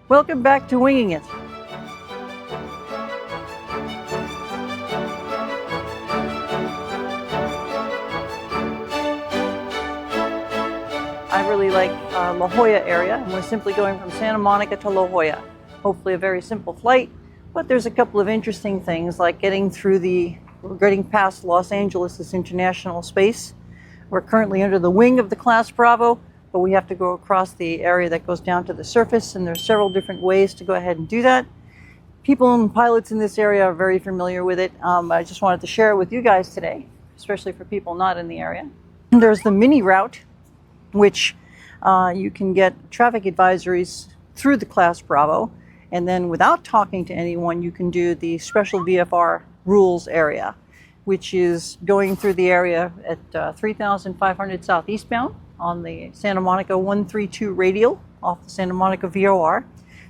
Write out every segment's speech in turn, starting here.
Welcome back to Winging It. I really like La Jolla area, and we're simply going from Santa Monica to La Jolla. Hopefully a very simple flight, but there's a couple of interesting things like getting past Los Angeles' international space. We're currently under the wing of the Class Bravo, but we have to go across the area that goes down to the surface, and there's several different ways to go ahead and do that. People and pilots in this area are very familiar with it. I just wanted to share it with you guys today, especially for people not in the area. There's the mini route, which you can get traffic advisories through the Class Bravo, and then without talking to anyone, you can do the special VFR rules area, which is going through the area at 3,500 southeastbound on the Santa Monica 132 radial off the Santa Monica VOR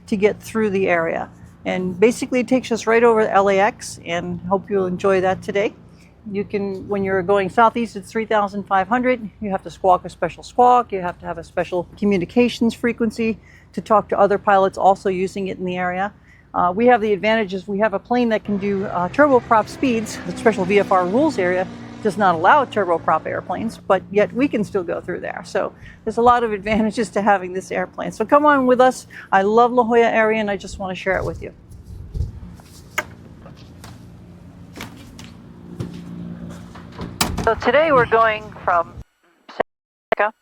to get through the area. And basically it takes us right over LAX, and hope you'll enjoy that today. You can, when you're going southeast, it's 3,500. You have to squawk a special squawk. You have to have a special communications frequency to talk to other pilots also using it in the area. We have the advantages. We have a plane that can do turboprop speeds. The special VFR rules area does not allow turboprop airplanes, but yet we can still go through there. So there's a lot of advantages to having this airplane. So come on with us. I love La Jolla area, and I just want to share it with you. So today we're going from Santa Monica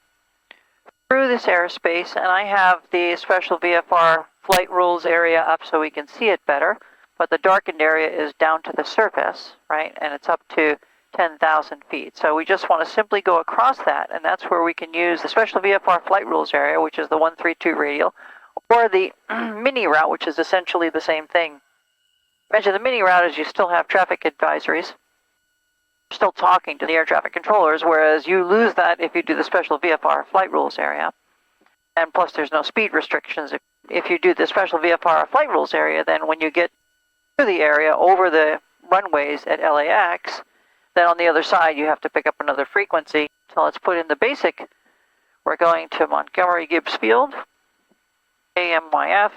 through this airspace, and I have the special VFR flight rules area up so we can see it better, but the darkened area is down to the surface, right? And it's up to 10,000 feet. So we just want to simply go across that, and that's where we can use the special VFR flight rules area, which is the 132 radial, or the mini route, which is essentially the same thing. Imagine the mini route is you still have traffic advisories, still talking to the air traffic controllers, whereas you lose that if you do the special VFR flight rules area. And plus there's no speed restrictions. If you do the special VFR flight rules area, then when you get to the area over the runways at LAX, then on the other side you have to pick up another frequency. So let's put in the basic. We're going to Montgomery Gibbs Field, KMYF.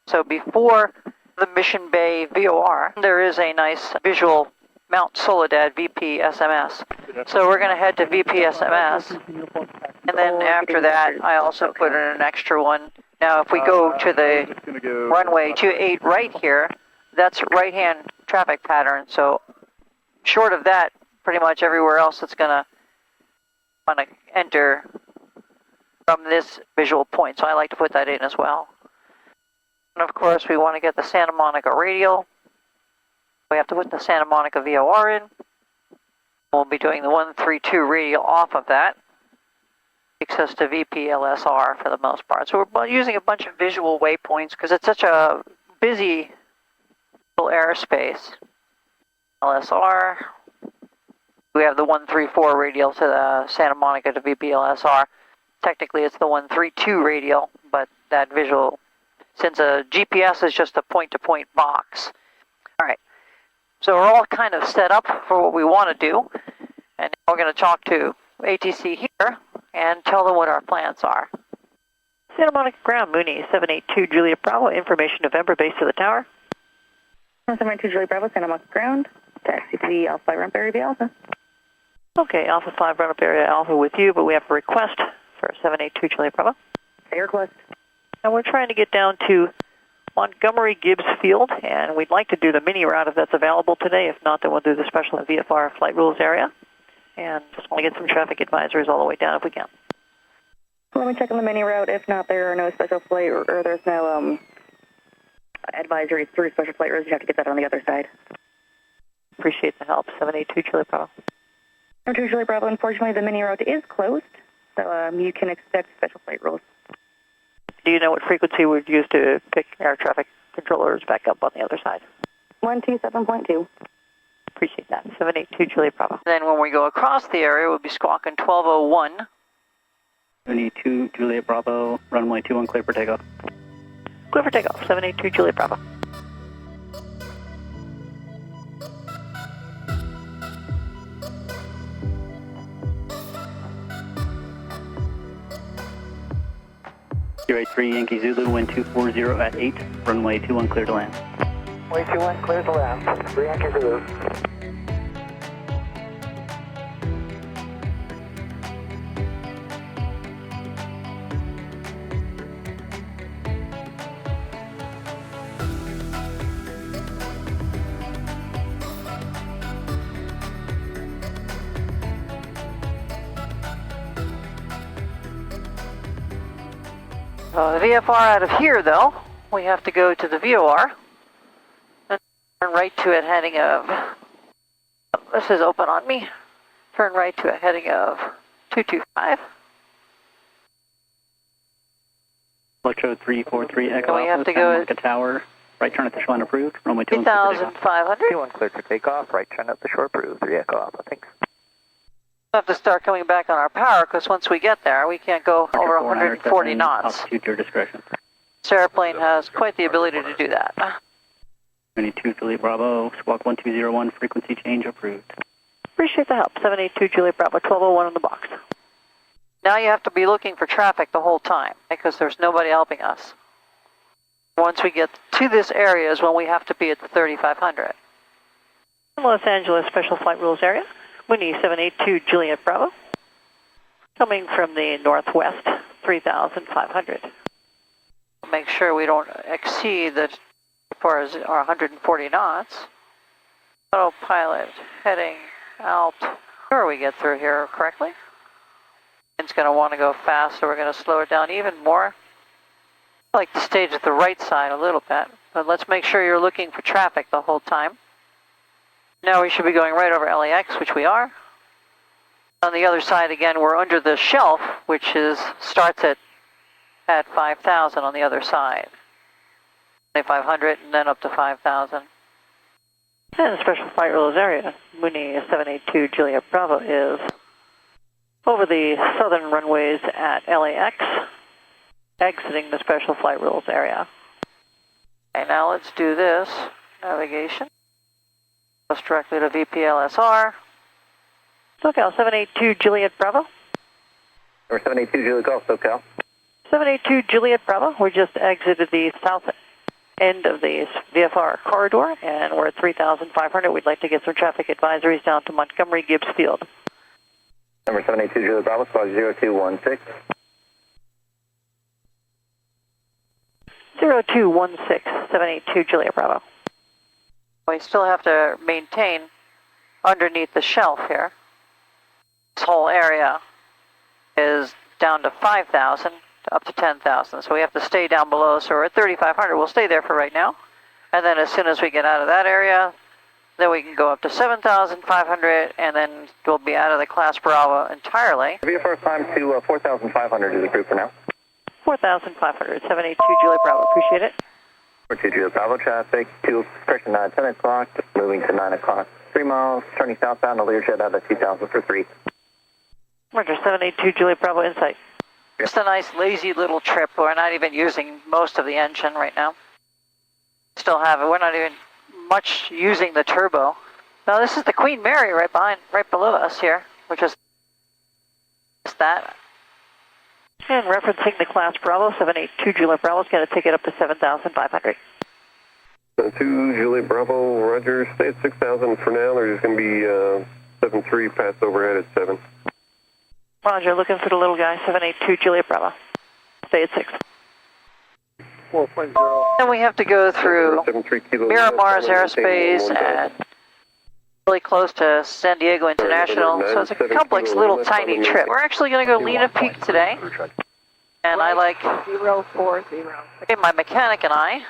So before the Mission Bay VOR, there is a nice visual Mount Soledad VP-SMS. So we're going to head to VP-SMS, and then after that I also put in an extra one. Now if we go to the runway 28 right here, that's right-hand traffic pattern, so short of that, pretty much everywhere else it's going to want to enter from this visual point, so I like to put that in as well. And of course we want to get the Santa Monica radial. We have to put the Santa Monica VOR in. We'll be doing the 132 radial off of that. Takes us to VP-LSR for the most part. So we're using a bunch of visual waypoints because it's such a busy little airspace. LSR. We have the 134 radial to the Santa Monica to VP-LSR. Technically it's the 132 radial, but that visual, since a GPS is just a point-to-point box. All right. So we're all kind of set up for what we want to do, and now we're going to talk to ATC here and tell them what our plans are. Santa Monica ground, Mooney, 782 Juliet Bravo, information November, base to the tower. 782 Juliet Bravo, Santa Monica ground, taxi to the Alpha 5 ramp area via Alpha. Okay, Alpha 5 run up area Alpha with you, but we have a request for 782 Juliet Bravo. A request. And we're trying to get down to Montgomery Gibbs Field, and we'd like to do the mini route if that's available today. If not, then we'll do the special VFR flight rules area. And just want to get some traffic advisories all the way down if we can. Let me check on the mini route. If not, there are no special flight or there's no advisories through special flight routes. You have to get that on the other side. Appreciate the help. 782 Juliet Bravo. 782 Juliet Bravo, unfortunately the mini route is closed, so you can expect special flight rules. Do you know what frequency we'd use to pick air traffic controllers back up on the other side? 127.2. Appreciate that. 782 Juliet Bravo. Then when we go across the area, we'll be squawking 1201. 782 Juliet Bravo, runway 21 clear for takeoff. Clear for takeoff, 782 Juliet Bravo. 3 Yankee Zulu, wind 240 at 8, runway 21 clear to land. Runway 21 clear to land. 3 Yankee Zulu. The VFR out of here, though, we have to go to the VOR and turn right to it heading of, this is open on me, turn right to a heading of 225. Electro 343 Echo And we have Alpha, to go Santa Monica Tower, right turn at the shore approved, runway 21 clear for takeoff. 3,500. 21 clear for takeoff, right turn up the shore approved. 3 Echo Alpha, thanks. We'll have to start coming back on our power because once we get there, we can't go over 140 knots. Altitude your discretion. This airplane has quite the ability to do that. 72 Juliet Bravo, squawk 1201, frequency change approved. Appreciate the help. 782 Juliet Bravo, 1201 in the box. Now you have to be looking for traffic the whole time because there's nobody helping us. Once we get to this area is when we have to be at the 3500. Los Angeles Special Flight Rules area. Mooney 782 Juliet Bravo. Coming from the northwest, 3,500. Make sure we don't exceed the, as far as our 140 knots. Autopilot heading out. Sure we get through here correctly. It's going to want to go fast, so we're going to slow it down even more. I like to stage at the right side a little bit, but let's make sure you're looking for traffic the whole time. Now we should be going right over LAX, which we are. On the other side, again, we're under the shelf, which starts at 5,000 on the other side. 2,500 and then up to 5,000. And the Special Flight Rules area, Mooney 782 Juliet Bravo is over the southern runways at LAX, exiting the Special Flight Rules area. Okay, now let's do this. Navigation. Goes directly to VPLSR. SoCal 782 Juliet Bravo. Or 782 Juliet Golf, SoCal. 782 Juliet Bravo. We just exited the south end of the VFR corridor, and we're at 3,500. We'd like to get some traffic advisories down to Montgomery Gibbs Field. Number 782 Juliet Bravo, squawk 0216. 0216, 782 Juliet Bravo. We still have to maintain underneath the shelf here. This whole area is down to 5,000 up to 10,000, so we have to stay down below. So we're at 3,500. We'll stay there for right now, and then as soon as we get out of that area, then we can go up to 7,500, and then we'll be out of the Class Bravo entirely. VFR climb to 4,500 is approved for now. 4,500, 782 Juliet Bravo. Appreciate it. 42 Juliet Bravo traffic, 2 expression 10 o'clock, moving to 9 o'clock. 3 miles, turning southbound to Learjet out of 2,000 for 3. Roger, 782 Juliet Bravo insight. Just a nice lazy little trip. We're not even using most of the engine right now. Still have it. We're not even much using the turbo. Now this is the Queen Mary right below us here, which is that. And referencing the Class Bravo, 782 Juliet Bravo is going to take it up to 7,500. 2 Juliet Bravo, roger. Stay at 6,000 for now. There's going to be 7-3 pass overhead at 7. Roger, looking for the little guy, 782 Juliet Bravo. Stay at 6. 4.0. Then we have to go through Miramar's airspace and really close to San Diego International, so it's a complex little tiny trip. We're actually going to go Lena Peak today, and I like 040. okay, my mechanic and I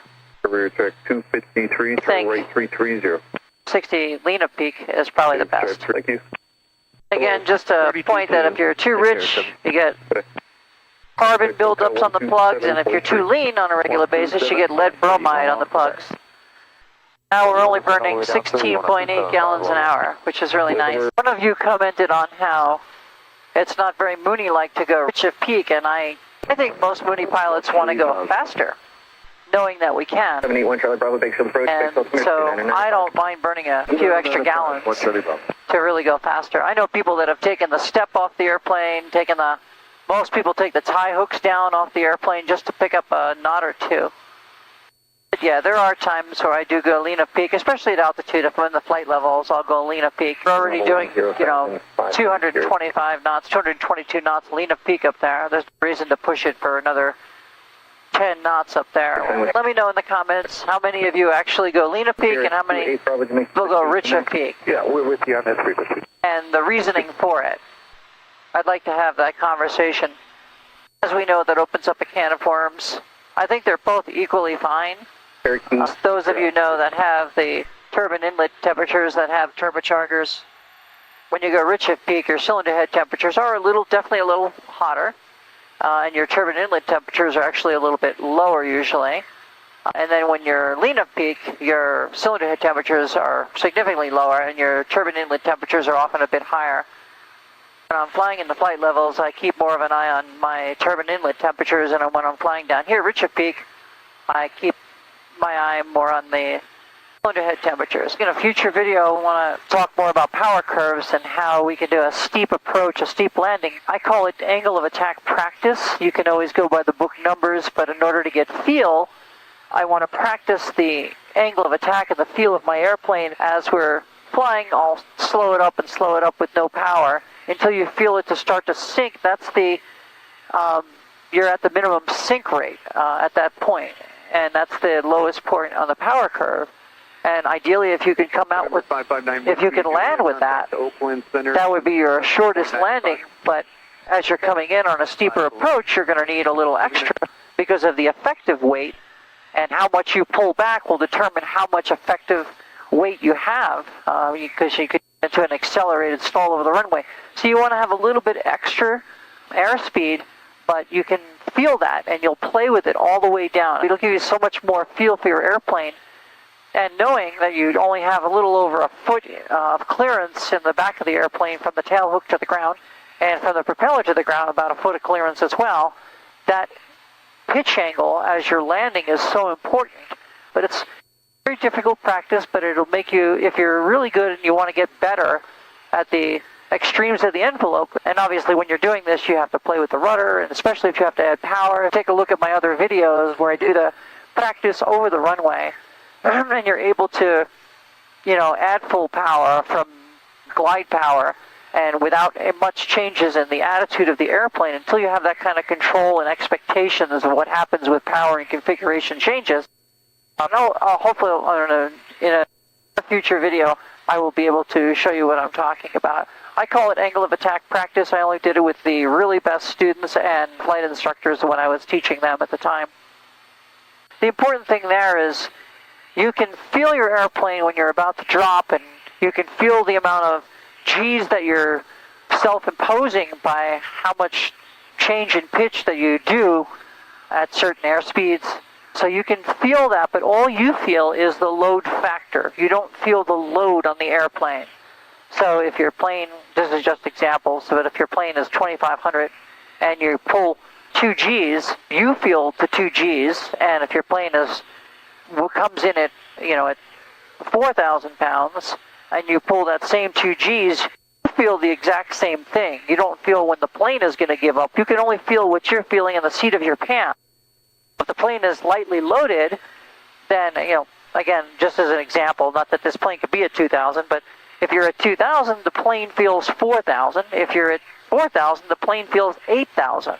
Rear track 253, turn right 330. 60 Lena Peak is probably the best. Thank you. Again, just a point that if you're too rich, you get carbon buildups on the plugs, and if you're too lean on a regular basis, you get lead bromide on the plugs. Now we're only burning 16.8 gallons an hour, which is really nice. One of you commented on how it's not very Mooney-like to go rich at peak, and I think most Mooney pilots want to go faster, knowing that we can. 781 Charlie Bravo, big shield approach. And so I don't mind burning a few extra gallons to really go faster. I know people that have taken the step off the airplane, taken the Most people take the tie hooks down off the airplane just to pick up a knot or two. But yeah, there are times where I do go lean of peak, especially at altitude. If I'm in the flight levels, I'll go lean of peak. We're already doing, 225 knots, 222 knots lean of peak up there. There's reason to push it for another 10 knots up there. Let me know in the comments how many of you actually go lean of peak and how many will go rich of peak. Yeah, we're with you on that frequency. And the reasoning for it. I'd like to have that conversation. As we know, that opens up a can of worms. I think they're both equally fine. Those of you know that have the turbine inlet temperatures that have turbochargers, when you go rich of peak, your cylinder head temperatures are definitely a little hotter, and your turbine inlet temperatures are actually a little bit lower usually. And then when you're lean of peak, your cylinder head temperatures are significantly lower, and your turbine inlet temperatures are often a bit higher. When I'm flying in the flight levels, I keep more of an eye on my turbine inlet temperatures, and when I'm flying down here, rich of peak, I keep my eye more on the cylinder head temperatures. In a future video, I want to talk more about power curves and how we can do a steep approach, a steep landing. I call it angle of attack practice. You can always go by the book numbers, but in order to get feel, I want to practice the angle of attack and the feel of my airplane as we're flying. I'll slow it up with no power until you feel it to start to sink. That's the, you're at the minimum sink rate at that point. And that's the lowest point on the power curve. And ideally, if you can come out with, if you can land with that, that would be your shortest landing. But as you're coming in on a steeper approach, you're going to need a little extra because of the effective weight, and how much you pull back will determine how much effective weight you have, because you could get into an accelerated stall over the runway. So you want to have a little bit extra airspeed, but you can feel that, and you'll play with it all the way down. It'll give you so much more feel for your airplane. And knowing that you only have a little over a foot of clearance in the back of the airplane from the tail hook to the ground, and from the propeller to the ground, about a foot of clearance as well, that pitch angle as you're landing is so important. But it's very difficult practice, but it'll make you, if you're really good and you want to get better at the extremes of the envelope, and obviously when you're doing this you have to play with the rudder, and especially if you have to add power. Take a look at my other videos where I do the practice over the runway, and you're able to, add full power from glide power and without much changes in the attitude of the airplane until you have that kind of control and expectations of what happens with power and configuration changes. Hopefully in a future video I will be able to show you what I'm talking about. I call it angle of attack practice. I only did it with the really best students and flight instructors when I was teaching them at the time. The important thing there is you can feel your airplane when you're about to drop, and you can feel the amount of G's that you're self-imposing by how much change in pitch that you do at certain airspeeds. So you can feel that, but all you feel is the load factor. You don't feel the load on the airplane. So if your plane, this is just examples, but if your plane is 2,500 and you pull 2 G's, you feel the 2 G's, and if your plane comes in at, at 4,000 pounds and you pull that same 2 G's, you feel the exact same thing. You don't feel when the plane is going to give up. You can only feel what you're feeling in the seat of your pants. If the plane is lightly loaded, then, again, just as an example, not that this plane could be at 2,000, but if you're at 2,000, the plane feels 4,000. If you're at 4,000, the plane feels 8,000.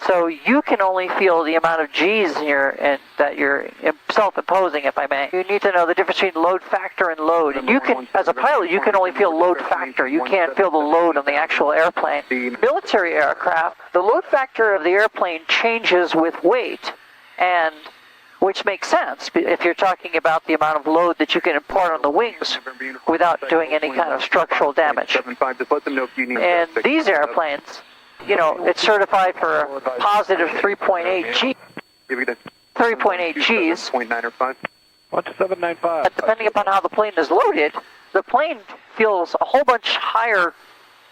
So you can only feel the amount of G's that you're self-imposing, if I may. You need to know the difference between load factor and load. And you can, as a pilot, you can only feel load factor. You can't feel the load on the actual airplane. Military aircraft, the load factor of the airplane changes with weight, and which makes sense if you're talking about the amount of load that you can impart on the wings without doing any kind of structural damage. And these airplanes, it's certified for a positive 3.8 G, 3.8 Gs. 1795. But depending upon how the plane is loaded, the plane feels a whole bunch higher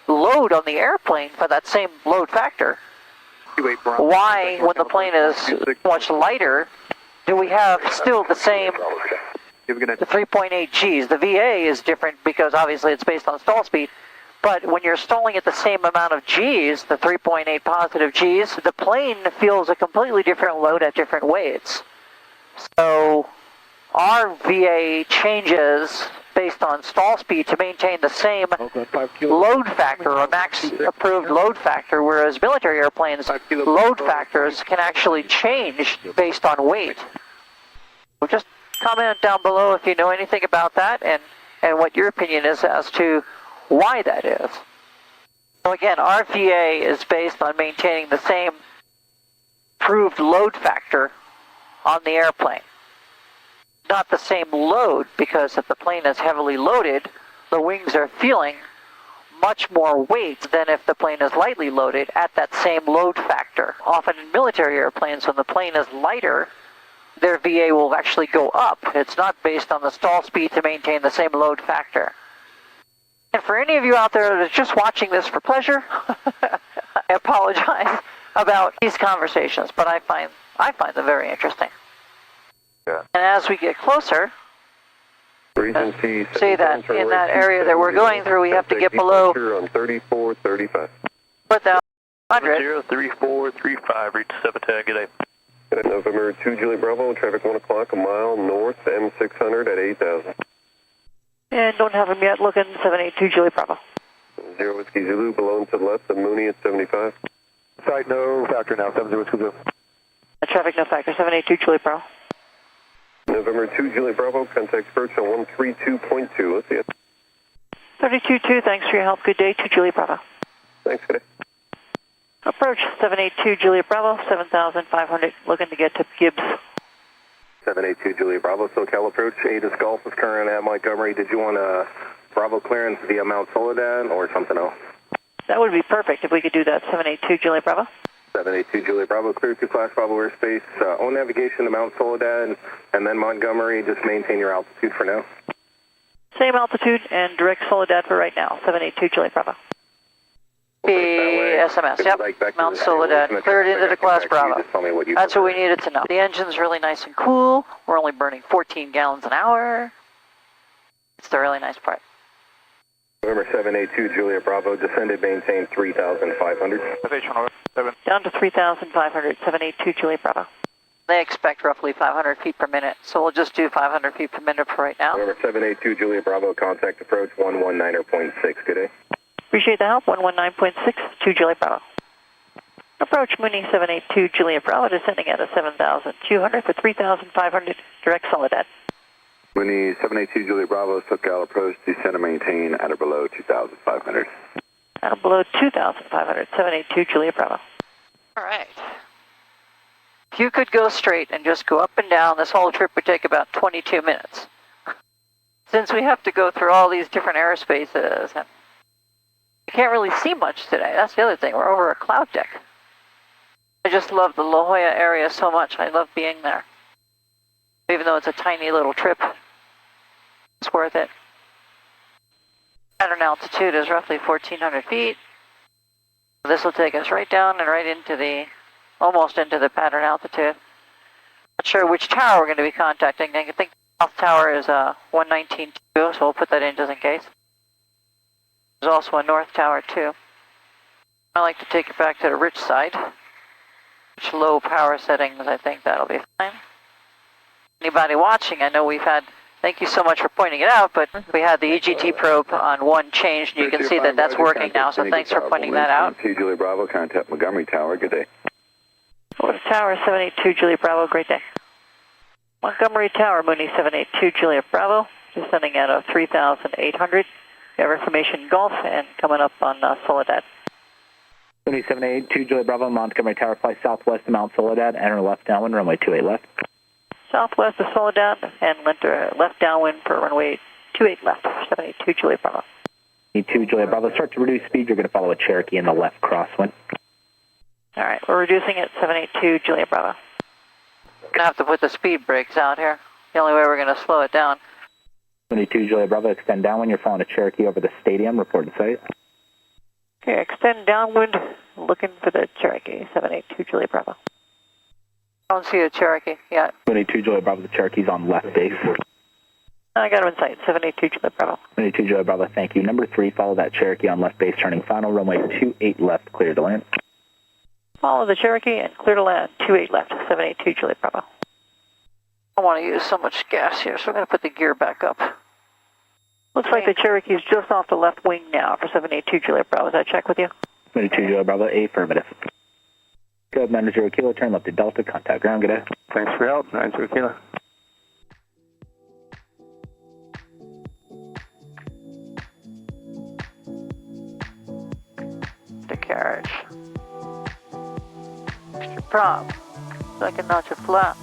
load on the airplane for that same load factor. Why, when the plane is much lighter, do we have still the same, the 3.8 Gs? The VA is different because obviously it's based on stall speed, But when you're stalling at the same amount of G's, the 3.8 positive G's, the plane feels a completely different load at different weights. So our VA changes based on stall speed to maintain the same load factor or max approved load factor, whereas military airplanes load factors can actually change based on weight. So just comment down below if you know anything about that and what your opinion is as to why that is. So again, our VA is based on maintaining the same approved load factor on the airplane. Not the same load, because if the plane is heavily loaded, the wings are feeling much more weight than if the plane is lightly loaded at that same load factor. Often in military airplanes, when the plane is lighter, their VA will actually go up. It's not based on the stall speed to maintain the same load factor. And for any of you out there that are just watching this for pleasure, I apologize about these conversations, but I find them very interesting. Yeah. And as we get closer, see that in that area that we're going through, we have to get below on 3435. 4,100. 03435, reach Sabotag, good day. November 2 Julie Bravo, traffic 1 o'clock, a mile north, M600 at 8,000. And don't have them yet, looking 782 Julie Bravo. 0 Whiskey Zulu, below and to the left of Mooney at 75. Side no factor now, 70 Whiskey Zulu. Traffic no factor, 782 Julie Bravo. November 2 Julie Bravo, contact approach on 132.2, let's see it. 32-2, thanks for your help, good day, 2 Julie Bravo. Thanks, good day. Approach 782 Juliet Bravo, 7,500, looking to get to Gibbs. 782 Julia Bravo, SoCal approach, Aegis Golf is current at Montgomery. Did you want a Bravo clearance via Mount Soledad or something else? That would be perfect if we could do that, 782 Juliet Bravo. 782 Julia Bravo, clear to Flash Bravo airspace, on navigation to Mount Soledad, and then Montgomery, just maintain your altitude for now. Same altitude and direct Soledad for right now, 782 Juliet Bravo. SMS, yep, Mount Soledad, cleared into the class Bravo. That's what we needed to know. The engine's really nice and cool. We're only burning 14 gallons an hour. It's the really nice part. November 782 Julia Bravo, descended, maintain 3,500. Down to 3,500, 782 Julia Bravo. They expect roughly 500 feet per minute, so we'll just do 500 feet per minute for right now. November 782 Julia Bravo, contact approach 119.6, good day. Appreciate the help, 119.6, 2 Juliet Bravo. Approach Mooney 782 Juliet Bravo, descending at a 7,200 for 3,500, direct Soledad. Mooney 782 Julie Bravo, SoCal approach, descend and maintain at or below 2,500. At or below 2,500, 782 Juliet Bravo. All right. If you could go straight and just go up and down, this whole trip would take about 22 minutes. Since we have to go through all these different airspaces, and you can't really see much today. That's the other thing. We're over a cloud deck. I just love the La Jolla area so much. I love being there. Even though it's a tiny little trip, it's worth it. Pattern altitude is roughly 1,400 feet. This will take us right down and right into the, almost into the pattern altitude. Not sure which tower we're going to be contacting. I think the south tower is 119.2, so we'll put that in just in case. There's also a north tower too. I like to take it back to the rich side. Which low power settings, I think that'll be fine. Anybody watching, I know we've had, thank you so much for pointing it out, but we had the EGT probe on one change, and you can see that that's working now, so thanks for pointing that out. 2 Julie Bravo, contact Montgomery Tower, good day. North Tower 782 Juliet Bravo, great day. Montgomery Tower, Mooney 782 Juliet Bravo, descending out of 3,800. We have information Golf and coming up on Soledad. Mooney 782 Juliet Bravo, Montgomery Tower, fly southwest to Mount Soledad, enter left downwind, runway 28 left. Southwest of Soledad and left downwind for runway 28 left, 782 Juliet Bravo. 2 Juliet Bravo, start to reduce speed, you're going to follow a Cherokee in the left crosswind. All right, we're reducing it, 782 Juliet Bravo. We're going to have to put the speed brakes out here. The only way we're going to slow it down. 22 Juliet Bravo, extend downwind, you're following a Cherokee over the stadium, report to site. Okay, extend downwind, looking for the Cherokee, 782 Juliet Bravo. I don't see a Cherokee yet. 22 Juliet Bravo, the Cherokee's on left base. I got him in sight, 782 Juliet Bravo. 72 Juliet Bravo, thank you. Number 3, follow that Cherokee on left base, turning final, runway 28 left, clear to land. Follow the Cherokee and clear to land, 28 left, 782 Juliet Bravo. I don't want to use so much gas here, so I'm going to put the gear back up. Looks like the Cherokee's just off the left wing now for 782 Juliet Bravo. Is that check with you? 72 Juliet Bravo, affirmative. Go ahead, 90 Kilo, turn left to Delta, contact ground, good day. Thanks for your help, 90 Kilo. The carriage. Extra prop. Second notch of flaps.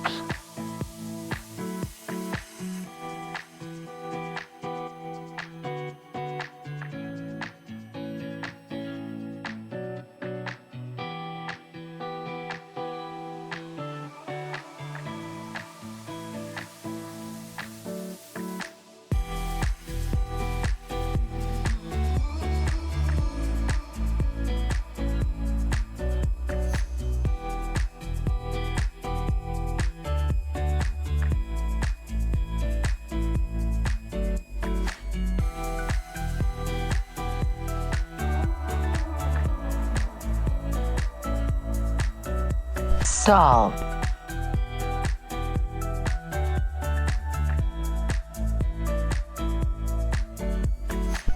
Stall.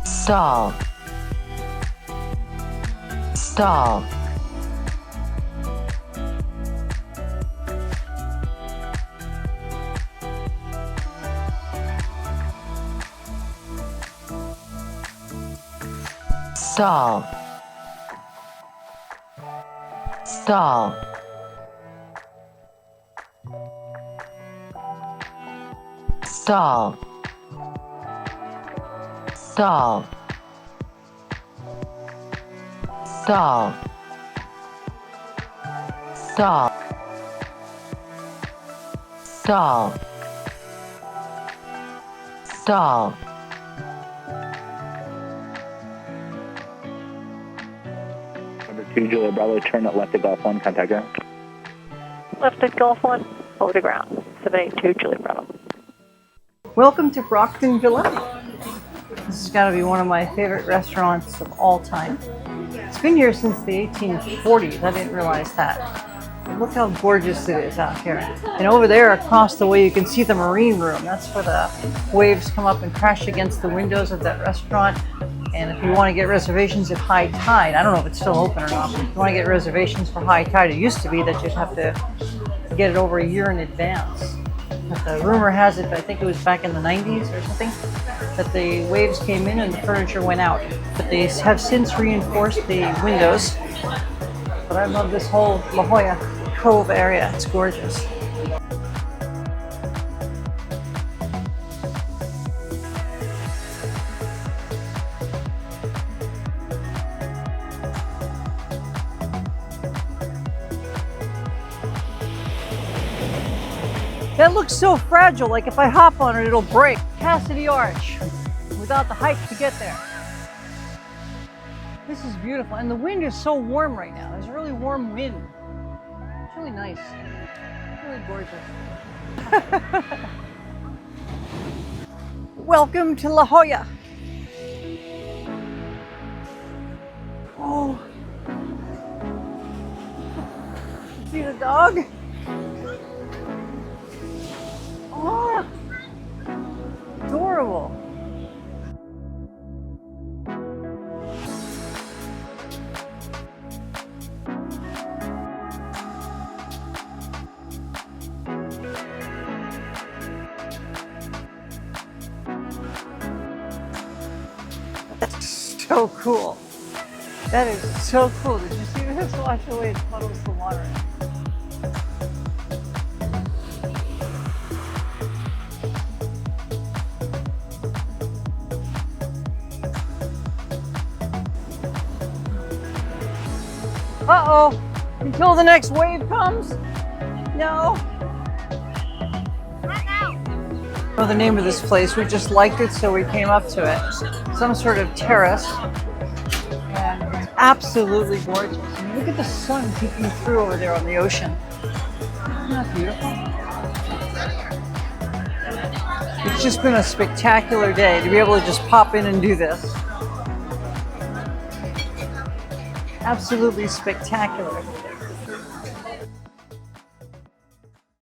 Stall. Stall. Stall. Stall. Stall. Stall. Stall. Stall. Stall. Stall. Number 2 Juliet Bravo, turn at left to Golf 1, contact ground. Left at Golf 1, over to ground, 782 Juliet Bravo. Welcome to Brockton Villa. This has got to be one of my favorite restaurants of all time. It's been here since the 1840s. I didn't realize that. Look how gorgeous it is out here. And over there across the way you can see the marine room. That's where the waves come up and crash against the windows of that restaurant. And if you want to get reservations at high tide, I don't know if it's still open or not, but if you want to get reservations for high tide, it used to be that you'd have to get it over a year in advance. But the rumor has it, I think it was back in the 90s or something, that the waves came in and the furniture went out. But they have since reinforced the windows. But I love this whole La Jolla Cove area. It's gorgeous. That looks so fragile, like if I hop on it, it'll break. Cassidy Arch, without the height to get there. This is beautiful, and the wind is so warm right now. There's a really warm wind. It's really nice, really gorgeous. Welcome to La Jolla. Oh, see the dog? Oh, adorable. That's so cool. That is so cool. Did you see this? Watch the way it puddles the water. Uh-oh, until the next wave comes? No. I know the name of this place. We just liked it, so we came up to it. Some sort of terrace. And it's absolutely gorgeous. I mean, look at the sun peeking through over there on the ocean. Isn't that beautiful? You It's just been a spectacular day to be able to just pop in and do this. Absolutely spectacular.